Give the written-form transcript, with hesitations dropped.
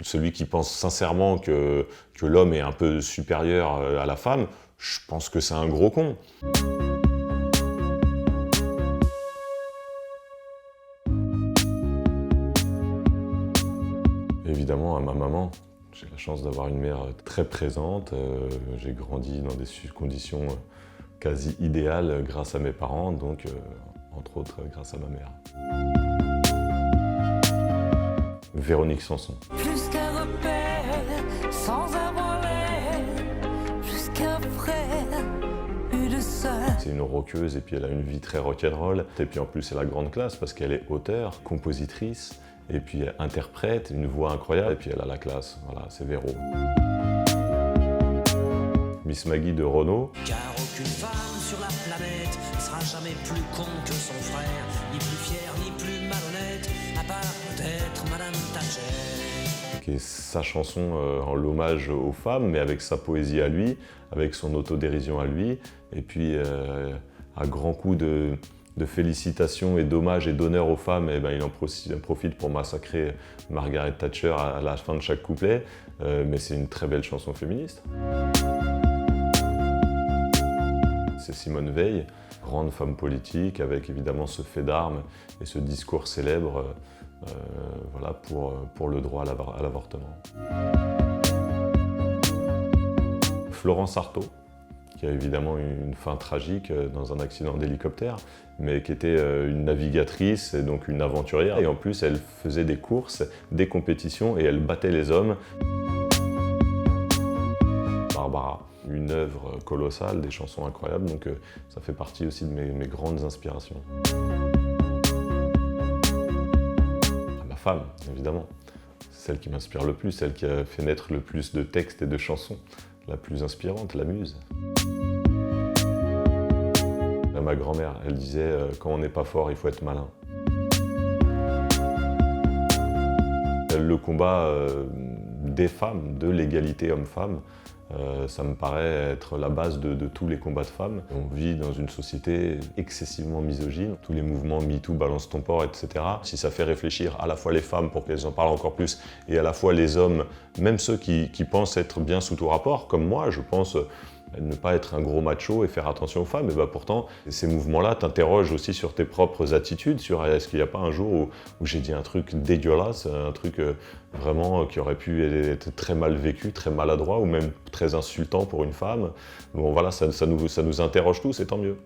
Celui qui pense sincèrement que l'homme est un peu supérieur à la femme, je pense que c'est un gros con. Évidemment, à ma maman. J'ai la chance d'avoir une mère très présente. J'ai grandi dans des conditions quasi idéales grâce à mes parents, donc entre autres grâce à ma mère. Véronique Sanson. Plus qu'un repère, sans avoir l'air, plus qu'un frère, une sœur. C'est une rockeuse et puis elle a une vie très rock'n'roll. Et puis en plus c'est la grande classe parce qu'elle est auteure, compositrice, et puis elle interprète, une voix incroyable, et puis elle a la classe. Voilà, c'est Véro. Miss Maggie de Renaud. Car aucune femme sur la planète sera jamais plus con que son frère, ni plus fière, ni plus malhonnête, à part peut-être Madame Thatcher. Qui est sa chanson en l'hommage aux femmes, mais avec sa poésie à lui, avec son autodérision à lui, et puis à grands coups de félicitations et d'hommages et d'honneur aux femmes, et ben, il en profite pour massacrer Margaret Thatcher à la fin de chaque couplet, mais c'est une très belle chanson féministe. C'est Simone Veil, grande femme politique, avec évidemment ce fait d'armes et ce discours célèbre voilà, pour le droit à l'avortement. Florence Artaud, qui a évidemment eu une fin tragique dans un accident d'hélicoptère, mais qui était une navigatrice, et donc une aventurière, et en plus elle faisait des courses, des compétitions, et elle battait les hommes. Barbara, une œuvre colossale, des chansons incroyables, donc ça fait partie aussi de mes grandes inspirations. Ma femme, évidemment, celle qui m'inspire le plus, celle qui a fait naître le plus de textes et de chansons, la plus inspirante, la muse. Ma grand-mère, elle disait « quand on n'est pas fort, il faut être malin ». Le combat des femmes, de l'égalité homme-femme, ça me paraît être la base de tous les combats de femmes. On vit dans une société excessivement misogyne. Tous les mouvements MeToo, balance ton porc, etc. Si ça fait réfléchir à la fois les femmes pour qu'elles en parlent encore plus, et à la fois les hommes, même ceux qui pensent être bien sous tout rapport, comme moi, je pense ne pas être un gros macho et faire attention aux femmes, et ben pourtant, ces mouvements-là t'interrogent aussi sur tes propres attitudes, sur est-ce qu'il n'y a pas un jour où j'ai dit un truc dégueulasse, un truc vraiment qui aurait pu être très mal vécu, très maladroit, ou même très insultant pour une femme. Bon voilà, ça nous interroge tous, et tant mieux.